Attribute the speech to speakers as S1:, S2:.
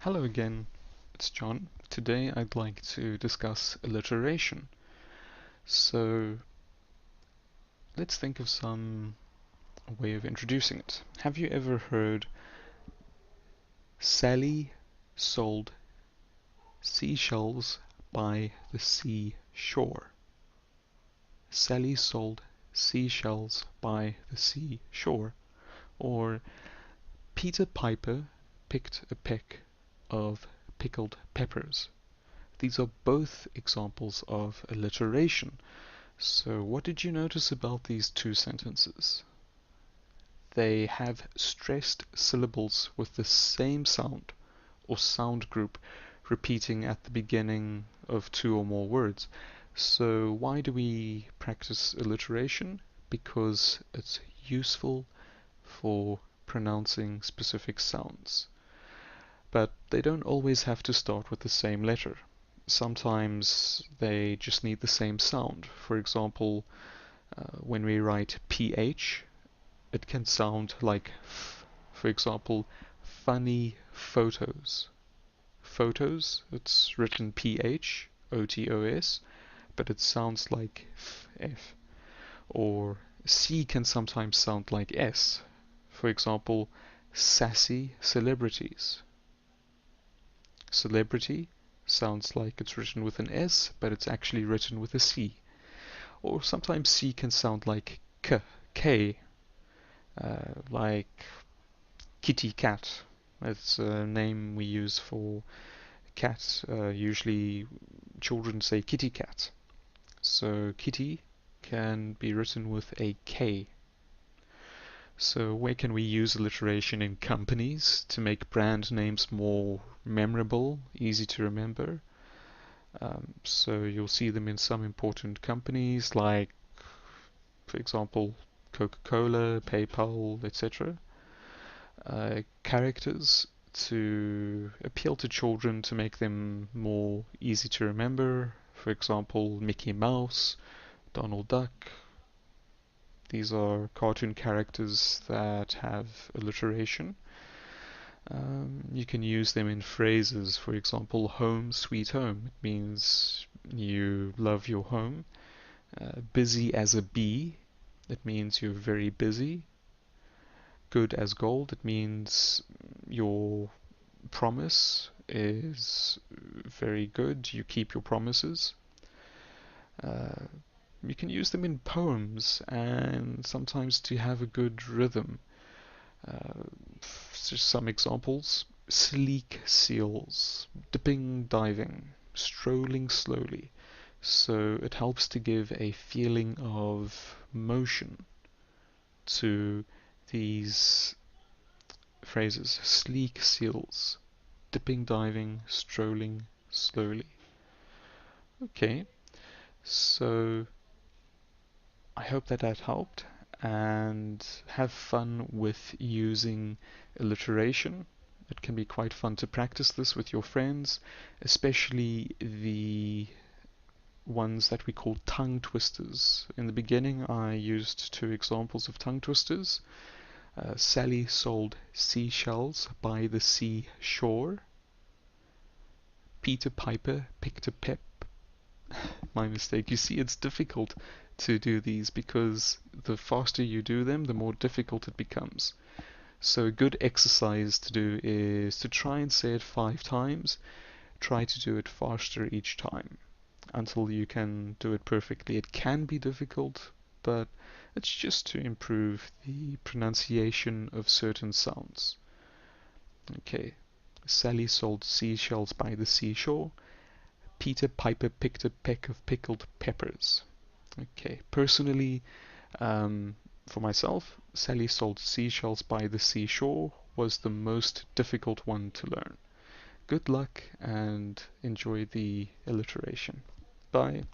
S1: Hello again, it's John. Today I'd like to discuss alliteration. So let's think of some way of introducing it. Have you ever heard Sally sold seashells by the seashore? Sally sold seashells by the seashore. Or Peter Piper picked a peck of pickled peppers. These are both examples of alliteration. So what did you notice about these two sentences? They have stressed syllables with the same sound or sound group repeating at the beginning of two or more words. So why do we practice alliteration? Because it's useful for pronouncing specific sounds. But they don't always have to start with the same letter. Sometimes they just need the same sound. For example, when we write PH, it can sound like F. For example, funny photos. Photos, it's written PHOTOS, but it sounds like F. Or C can sometimes sound like S. For example, sassy celebrities. Celebrity sounds like it's written with an S, but it's actually written with a C. Or sometimes C can sound like K, like kitty cat. That's a name we use for cat. Usually children say kitty cat. So kitty can be written with a K. So where can we use alliteration in companies to make brand names more memorable, easy to remember? So you'll see them in some important companies like, for example, Coca-Cola, PayPal, etc. Characters to appeal to children to make them more easy to remember. For example, Mickey Mouse, Donald Duck. These are cartoon characters that have alliteration. You can use them in phrases. For example, home sweet home. It means you love your home. Busy as a bee. It means you're very busy. Good as gold. It means your promise is very good. You keep your promises. Uh, you can use them in poems and sometimes to have a good rhythm. Uh, just some examples. Sleek seals, dipping, diving, strolling slowly. So it helps to give a feeling of motion to these phrases. Sleek seals, dipping, diving, strolling slowly. Okay, so I hope that helped, and have fun with using alliteration. It can be quite fun to practice this with your friends, especially the ones that we call tongue twisters. In the beginning, I used two examples of tongue twisters. Sally sold seashells by the seashore. Peter Piper picked a pep. My mistake. You see, it's difficult to do these because the faster you do them, the more difficult it becomes. So a good exercise to do is to try and say it 5 times. Try to do it faster each time until you can do it perfectly. It can be difficult, but it's just to improve the pronunciation of certain sounds. Okay. Sally sold seashells by the seashore. Peter Piper picked a peck of pickled peppers. Okay. Personally, for myself, Sally sold seashells by the seashore was the most difficult one to learn. Good luck and enjoy the alliteration. Bye.